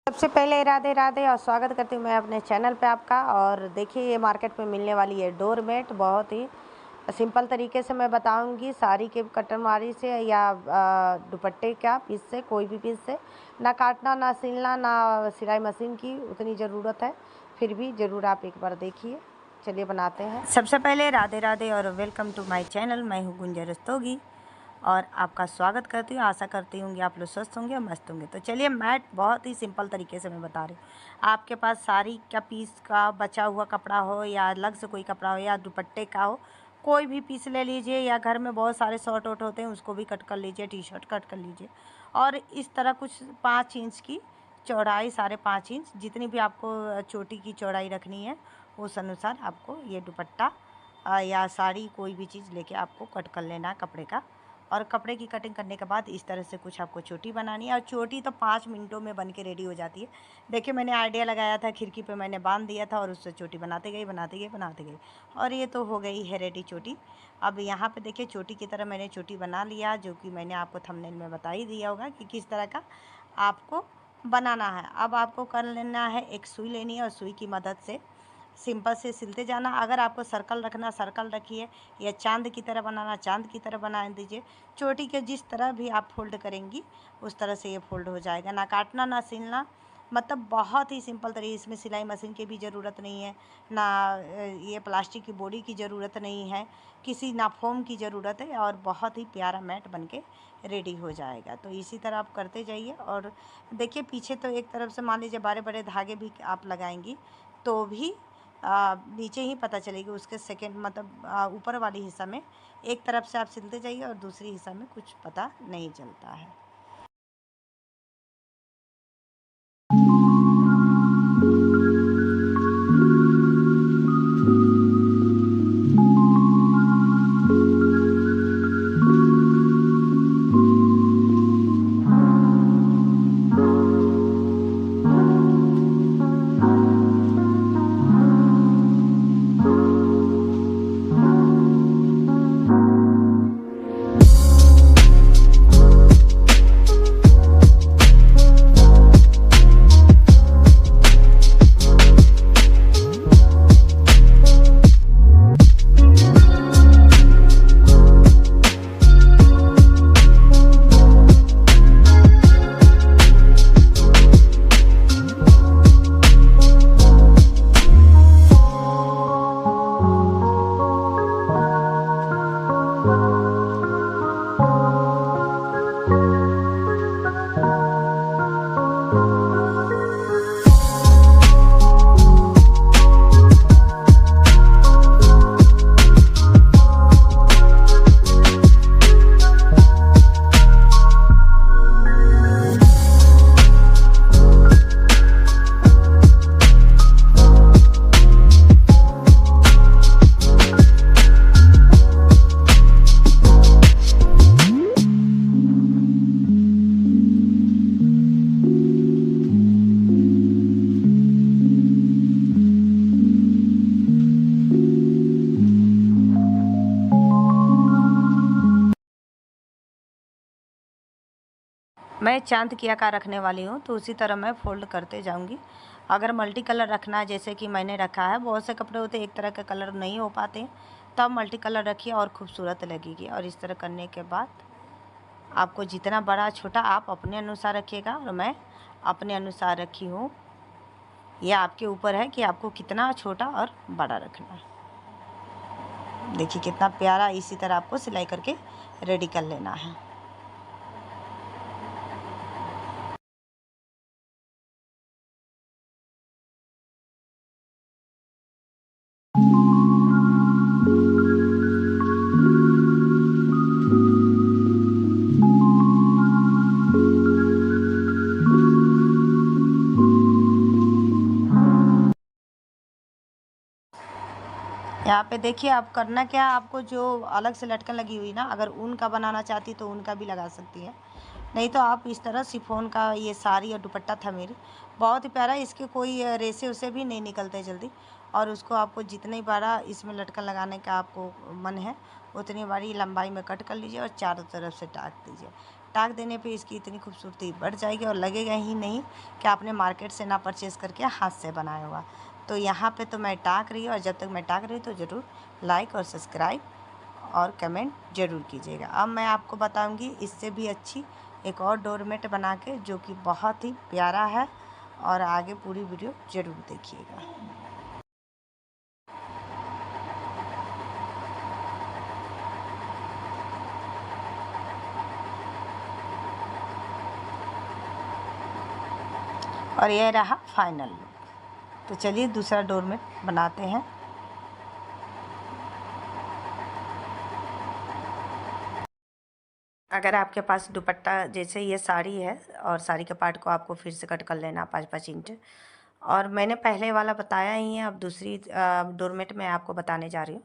सबसे पहले राधे राधे और स्वागत करती हूँ मैं अपने चैनल पे आपका। और देखिए, ये मार्केट में मिलने वाली है डोरमेट। बहुत ही सिंपल तरीके से मैं बताऊंगी, साड़ी के कटनवारी से या दुपट्टे का पीस से, कोई भी पीस से। ना काटना, ना सिलना, ना सिलाई मशीन की उतनी ज़रूरत है, फिर भी ज़रूर आप एक बार देखिए। चलिए बनाते हैं। सबसे पहले राधे राधे और वेलकम टू माई चैनल। मैं हूँ गुंजन रस्तोगी और आपका स्वागत करती हूँ। आशा करती हूँ कि आप लोग स्वस्थ होंगे और मस्त होंगे। तो चलिए, मैट बहुत ही सिंपल तरीके से मैं बता रही हूँ। आपके पास साड़ी का पीस का बचा हुआ कपड़ा हो या अलग से कोई कपड़ा हो या दुपट्टे का हो, कोई भी पीस ले लीजिए। या घर में बहुत सारे शॉर्ट वॉट होते हैं, उसको भी कट कर लीजिए, टी शर्ट कट कर लीजिए। और इस तरह कुछ 5 इंच की चौड़ाई, 5.5 इंच, जितनी भी आपको चोटी की चौड़ाई रखनी है उस अनुसार आपको ये दुपट्टा या साड़ी कोई भी चीज़ लेके आपको कट कर लेना है कपड़े का। और कपड़े की कटिंग करने के बाद इस तरह से कुछ आपको चोटी बनानी है। और चोटी तो 5 मिनटों में बन के रेडी हो जाती है। देखिए, मैंने आइडिया लगाया था, खिड़की पे मैंने बांध दिया था और उससे चोटी बनाते गई और ये तो हो गई है रेडी चोटी। अब यहाँ पे देखिए, चोटी की तरह मैंने चोटी बना लिया, जो कि मैंने आपको थंबनेल में बता ही दिया होगा कि किस तरह का आपको बनाना है। अब आपको कर लेना है, एक सुई लेनी है और सुई की मदद से सिंपल से सिलते जाना। अगर आपको सर्कल रखना सर्कल रखिए, या चांद की तरह बनाना चांद की तरह बना दीजिए। चोटी के जिस तरह भी आप फोल्ड करेंगी उस तरह से ये फोल्ड हो जाएगा। ना काटना ना सिलना, मतलब बहुत ही सिंपल तरीके। इसमें सिलाई मशीन की भी ज़रूरत नहीं है, ना ये प्लास्टिक की बॉडी की ज़रूरत नहीं है, किसी ना फोम की ज़रूरत है, और बहुत ही प्यारा मैट बनके रेडी हो जाएगा। तो इसी तरह आप करते जाइए। और देखिए, पीछे तो एक तरफ से मान लीजिए बड़े बड़े धागे भी आप लगाएंगी तो भी नीचे ही पता चलेगी। उसके सेकेंड मतलब ऊपर वाली हिस्सा में एक तरफ से आप सिलते जाइए और दूसरी हिस्सा में कुछ पता नहीं चलता है। मैं चांद की आकार रखने वाली हूँ, तो उसी तरह मैं फोल्ड करते जाऊँगी। अगर मल्टी कलर रखना है, जैसे कि मैंने रखा है, बहुत से कपड़े होते हैं एक तरह के कलर नहीं हो पाते हैं, तब मल्टी कलर रखिए और खूबसूरत लगेगी। और इस तरह करने के बाद आपको जितना बड़ा छोटा आप अपने अनुसार रखिएगा, और मैं अपने अनुसार रखी हूँ। यह आपके ऊपर है कि आपको कितना छोटा और बड़ा रखना है। देखिए कितना प्यारा, इसी तरह आपको सिलाई करके रेडी कर लेना है। यहाँ पे देखिए, आप करना क्या, आपको जो अलग से लटकन लगी हुई ना, अगर ऊन का बनाना चाहती तो ऊन का भी लगा सकती है, नहीं तो आप इस तरह शिफॉन का ये साड़ी और दुपट्टा था मेरी, बहुत ही प्यारा। इसके कोई रेसे उसे भी नहीं निकलते जल्दी। और उसको आपको जितनी बड़ा इसमें लटकन लगाने का आपको मन है, उतनी बड़ी लंबाई में कट कर लीजिए और चारों तरफ से टाक दीजिए। टाक देने पे इसकी इतनी खूबसूरती बढ़ जाएगी और लगेगा ही नहीं कि आपने मार्केट से ना परचेज़ करके हाथ से बनाया हुआ। तो यहाँ पे तो मैं टाक रही हूँ, और जब तक मैं टाक रही हूँ तो ज़रूर लाइक और सब्सक्राइब और कमेंट ज़रूर कीजिएगा। अब मैं आपको बताऊँगी इससे भी अच्छी एक और डोरमेट बना के, जो कि बहुत ही प्यारा है, और आगे पूरी वीडियो ज़रूर देखिएगा। और यह रहा फाइनल लुक। तो चलिए दूसरा डोरमेट बनाते हैं। अगर आपके पास दुपट्टा, जैसे ये साड़ी है और साड़ी के पार्ट को आपको फिर से कट कर लेना 5-5 इंच, और मैंने पहले वाला बताया ही है, अब दूसरी डोरमेट मैं आपको बताने जा रही हूँ।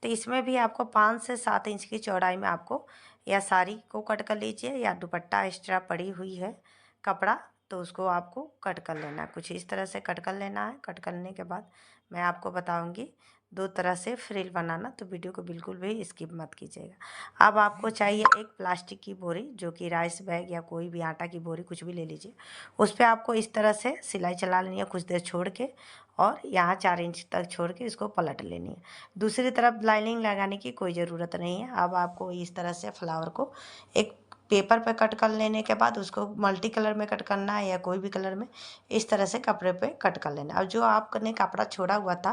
तो इसमें भी आपको 5 से 7 इंच की चौड़ाई में आपको या साड़ी को कट कर लीजिए, या दुपट्टा एक्स्ट्रा पड़ी हुई है कपड़ा तो उसको आपको कट कर लेना है। कुछ इस तरह से कट कर लेना है। कट करने के बाद मैं आपको बताऊंगी 2 तरह से फ्रिल बनाना, तो वीडियो को बिल्कुल भी स्किप मत कीजिएगा। अब आपको चाहिए एक प्लास्टिक की बोरी, जो कि राइस बैग या कोई भी आटा की बोरी कुछ भी ले लीजिए। उस पर आपको इस तरह से सिलाई चला लेनी है कुछ देर छोड़ के, और यहाँ 4 इंच तक छोड़ के इसको पलट लेनी है। दूसरी तरफ लाइनिंग लगाने की कोई ज़रूरत नहीं है। अब आपको इस तरह से फ्लावर को एक पेपर पे कट कर लेने के बाद उसको मल्टी कलर में कट करना है या कोई भी कलर में, इस तरह से कपड़े पे कट कर लेना। अब जो आपने कपड़ा छोड़ा हुआ था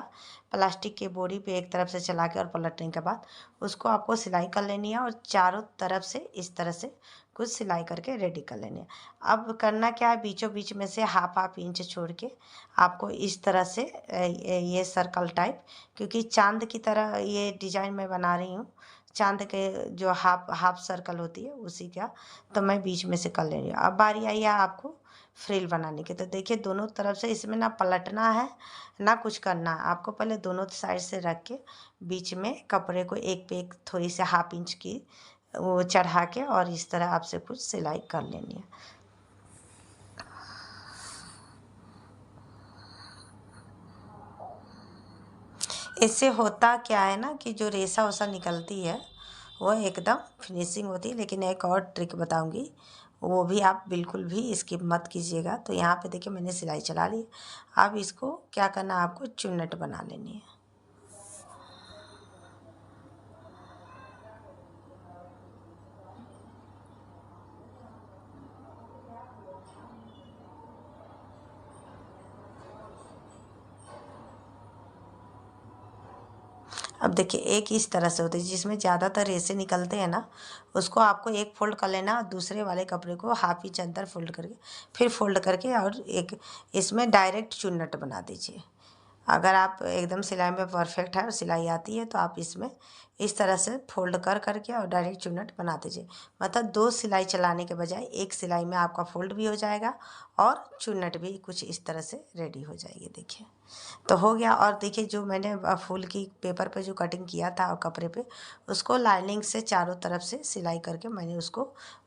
प्लास्टिक की बोरी पे एक तरफ से चला के और पलटने के बाद उसको आपको सिलाई कर लेनी है, और चारों तरफ से इस तरह से कुछ सिलाई करके रेडी कर लेनी है। अब करना क्या है, बीचों बीच में से हाफ इंच छोड़ के आपको इस तरह से ये सर्कल टाइप, क्योंकि चांद की तरह ये डिजाइन मैं बना रही हूँ, चांद के जो हाफ सर्कल होती है उसी का, तो मैं बीच में से कर ले रही हूँ। अब बारी आई है आपको फ्रिल बनाने की। तो देखिए दोनों तरफ से इसमें ना पलटना है ना कुछ करना है। आपको पहले दोनों साइड से रख के बीच में कपड़े को एक पे एक थोड़ी सी हाफ इंच की वो चढ़ा के और इस तरह आपसे कुछ सिलाई कर लेनी है। इससे होता क्या है ना कि जो रेशा वसा निकलती है वो एकदम फिनिशिंग होती है। लेकिन एक और ट्रिक बताऊंगी, वो भी आप बिल्कुल भी स्किप मत कीजिएगा। तो यहाँ पे देखिए मैंने सिलाई चला ली। अब इसको क्या करना है, आपको चुन्नट बना लेनी है। अब देखिए एक इस तरह से होती है जिसमें ज़्यादातर रेसे निकलते हैं ना, उसको आपको एक फोल्ड कर लेना और दूसरे वाले कपड़े को हाफ इंच अंदर फोल्ड करके फिर फोल्ड करके और एक इसमें डायरेक्ट चुन्नट बना दीजिए। अगर आप एकदम सिलाई में परफेक्ट है और सिलाई आती है तो आप इसमें इस तरह से फोल्ड कर करके और डायरेक्ट चुन्नट बना दीजिए। मतलब 2 सिलाई चलाने के बजाय एक सिलाई में आपका फोल्ड भी हो जाएगा और चुन्नट भी कुछ इस तरह से रेडी हो जाएगी। देखिए तो हो गया। और देखिए जो मैंने फूल की पेपर पे जो कटिंग किया था और कपड़े पे, उसको लाइनिंग से चारों तरफ से सिलाई करके मैंने उसको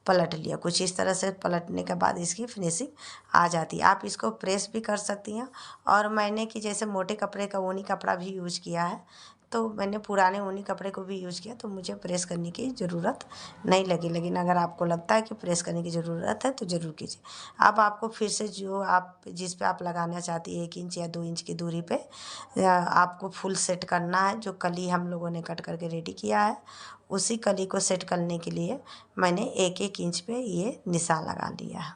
पलट लिया। कुछ इस तरह से पलटने के बाद इसकी फिनिशिंग आ जाती है। आप इसको प्रेस भी कर सकती हैं, और मैंने कि जैसे मोटे कपड़े का ऊनी कपड़ा भी यूज किया है, तो मैंने पुराने ऊनी कपड़े को भी यूज़ किया, तो मुझे प्रेस करने की ज़रूरत नहीं लगी। लेकिन अगर आपको लगता है कि प्रेस करने की ज़रूरत है तो ज़रूर कीजिए। अब आपको फिर से जो आप जिस पे आप लगाना चाहती है 1 इंच या 2 इंच की दूरी पे आपको फुल सेट करना है। जो कली हम लोगों ने कट करके रेडी किया है, उसी कली को सेट करने के लिए मैंने 1-1 इंच पे ये निशान लगा लिया है।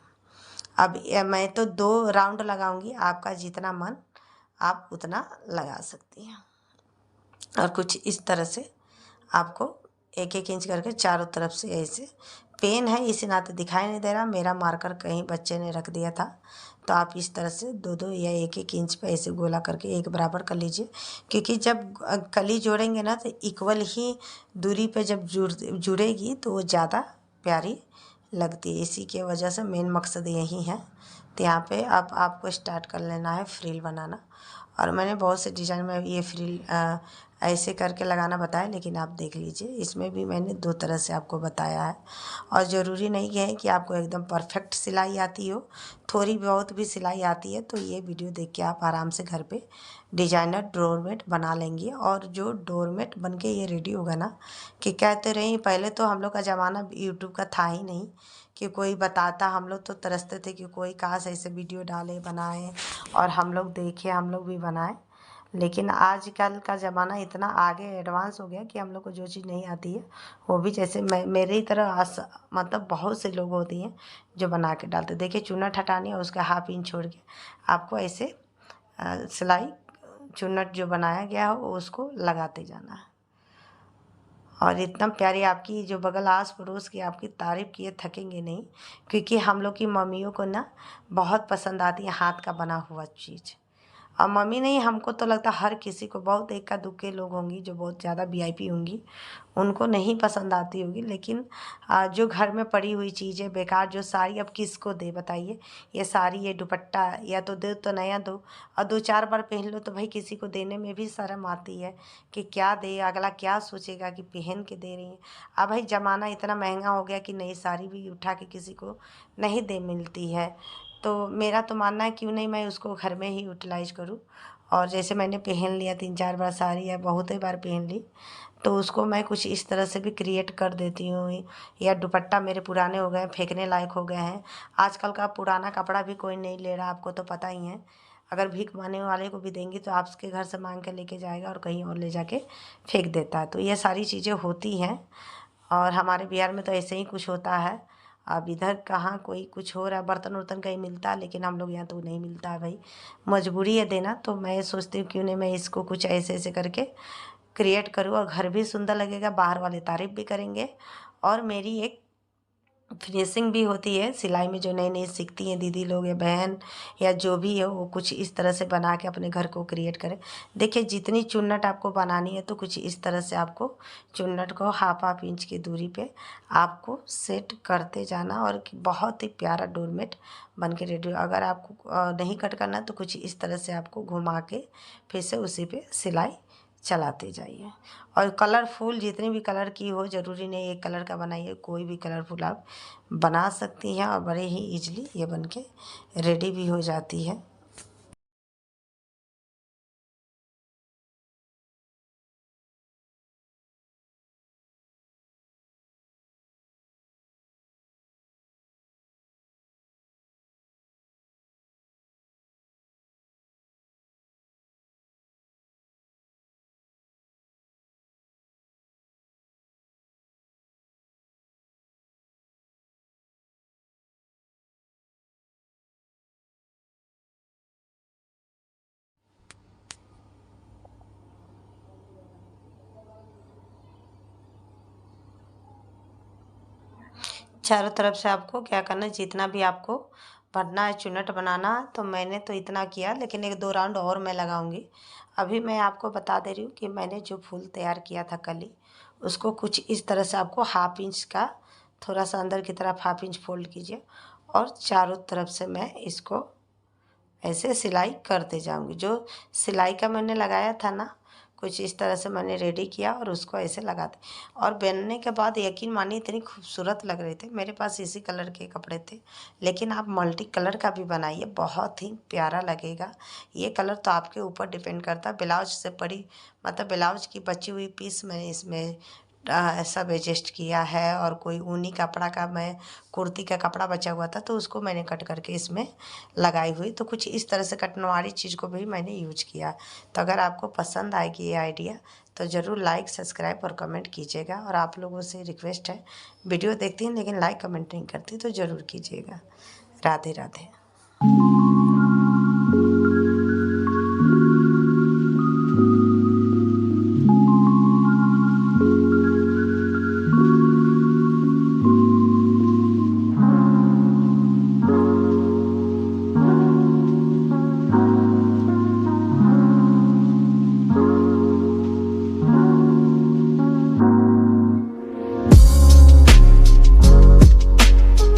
अब मैं तो 2 राउंड लगाऊंगी, आपका जितना मन आप उतना लगा सकती हैं। और कुछ इस तरह से आपको 1-1 इंच करके चारों तरफ से ऐसे, पेन है इस नाते दिखाई नहीं दे रहा, मेरा मार्कर कहीं बच्चे ने रख दिया था। तो आप इस तरह से 2-2 या 1-1 इंच पे ऐसे गोला करके एक बराबर कर लीजिए। क्योंकि जब कली जोड़ेंगे ना तो इक्वल ही दूरी पे जब जुड़ेगी तो वो ज़्यादा प्यारी लगती है। इसी के वजह से मेन मकसद यही है। तो यहाँ पे अब आपको स्टार्ट कर लेना है फ्रिल बनाना। और मैंने बहुत से डिज़ाइन में ये फ्रिल ऐसे करके लगाना बताया, लेकिन आप देख लीजिए इसमें भी मैंने 2 तरह से आपको बताया है। और ज़रूरी नहीं है कि आपको एकदम परफेक्ट सिलाई आती हो, थोड़ी बहुत भी सिलाई आती है तो ये वीडियो देख के आप आराम से घर पे डिजाइनर डोरमेट बना लेंगे। और जो डोरमेट बन के ये रेडी होगा ना, कि कहते रही पहले तो हम लोग का ज़माना यूट्यूब का था ही नहीं कि कोई बताता, हम लोग तो तरसते थे कि कोई काश ऐसे वीडियो डाले, बनाए और हम लोग देखें, हम लोग भी बनाएं। लेकिन आजकल का ज़माना इतना आगे एडवांस हो गया कि हम लोग को जो चीज़ नहीं आती है वो भी, जैसे मैं मेरे ही तरह मतलब बहुत से लोग होती हैं जो बना के डालते। देखिए चुन्नट हटानी है, उसका हाफ इंच छोड़ के आपको ऐसे सिलाई चुन्नट जो बनाया गया हो उसको लगाते जाना है। और इतना प्यारी आपकी जो बगल आस पड़ोस की आपकी तारीफ़ किए थकेंगे नहीं, क्योंकि हम लोग की मम्मियों को ना बहुत पसंद आती है हाथ का बना हुआ चीज़। और मम्मी नहीं, हमको तो लगता हर किसी को, बहुत इक्का दुक्के लोग होंगी जो बहुत ज़्यादा वीआईपी होंगी, उनको नहीं पसंद आती होगी। लेकिन जो घर में पड़ी हुई चीज़ें बेकार, जो साड़ी अब किसको दे बताइए। ये साड़ी, ये दुपट्टा, या तो दो तो नया दो, और 2-4 बार पहन लो तो भाई किसी को देने में भी शर्म आती है कि क्या दे, अगला क्या सोचेगा कि पहन के दे रही हैं। अब भाई ज़माना इतना महंगा हो गया कि नई साड़ी भी उठा के किसी को नहीं दे मिलती है। तो मेरा तो मानना है क्यों नहीं मैं उसको घर में ही यूटिलाइज़ करूँ। और जैसे मैंने पहन लिया 3-4 बार साड़ी, या बहुत ही बार पहन ली, तो उसको मैं कुछ इस तरह से भी क्रिएट कर देती हूँ। या दुपट्टा मेरे पुराने हो गए, फेंकने लायक हो गए हैं। आजकल का पुराना कपड़ा भी कोई नहीं ले रहा, आपको तो पता ही है। अगर भीख मांगने वाले को भी देंगी तो आपके घर से मांग के लेके जाएगा और कहीं और ले जाके फेंक देता है। तो ये सारी चीज़ें होती हैं और हमारे बिहार में तो ऐसे ही कुछ होता है। अब इधर कहाँ कोई कुछ हो रहा है, बर्तन वर्तन कहीं मिलता है, लेकिन हम लोग यहाँ तो नहीं मिलता है भाई, मजबूरी है देना। तो मैं सोचती हूँ क्यों नहीं मैं इसको कुछ ऐसे ऐसे करके क्रिएट करूँ, और घर भी सुंदर लगेगा, बाहर वाले तारीफ़ भी करेंगे, और मेरी एक फिनिशिंग भी होती है। सिलाई में जो नई नई सीखती हैं दीदी लोग या बहन या जो भी है, वो कुछ इस तरह से बना के अपने घर को क्रिएट करें। देखिए जितनी चुन्नट आपको बनानी है तो कुछ इस तरह से आपको चुन्नट को हाफ इंच की दूरी पे आपको सेट करते जाना, और बहुत ही प्यारा डोरमेट बन के रेडी। अगर आपको नहीं कट करना तो कुछ इस तरह से आपको घुमा के फिर से उसी पे सिलाई चलाते जाइए। और कलरफुल जितनी भी कलर की हो, ज़रूरी नहीं एक कलर का बनाइए, कोई भी कलरफुल आप बना सकती हैं और बड़े ही इजीली ये बनके रेडी भी हो जाती है। चारों तरफ से आपको क्या करना है, जितना भी आपको भरना है चुन्नट बनाना, तो मैंने तो इतना किया, लेकिन 1-2 राउंड और मैं लगाऊंगी। अभी मैं आपको बता दे रही हूँ कि मैंने जो फूल तैयार किया था कल ही, उसको कुछ इस तरह से आपको हाफ इंच का थोड़ा सा अंदर की तरफ हाफ इंच फोल्ड कीजिए, और चारों तरफ से मैं इसको ऐसे सिलाई करते जाऊंगी। जो सिलाई का मैंने लगाया था ना, कुछ इस तरह से मैंने रेडी किया और उसको ऐसे लगाते, और पहनने के बाद यकीन मानिए इतनी खूबसूरत लग रहे थे। मेरे पास इसी कलर के कपड़े थे, लेकिन आप मल्टी कलर का भी बनाइए, बहुत ही प्यारा लगेगा। ये कलर तो आपके ऊपर डिपेंड करता है। ब्लाउज से पड़ी, मतलब ब्लाउज की बची हुई पीस मैंने इसमें सब एडजस्ट किया है, और कोई ऊनी कपड़ा का, मैं कुर्ती का कपड़ा बचा हुआ था तो उसको मैंने कट करके इसमें लगाई हुई। तो कुछ इस तरह से कटनवारी चीज़ को भी मैंने यूज किया। तो अगर आपको पसंद आएगी ये आइडिया तो ज़रूर लाइक, सब्सक्राइब और कमेंट कीजिएगा। और आप लोगों से रिक्वेस्ट है, वीडियो देखती हैं लेकिन लाइक कमेंट नहीं करती, तो ज़रूर कीजिएगा। राधे राधे।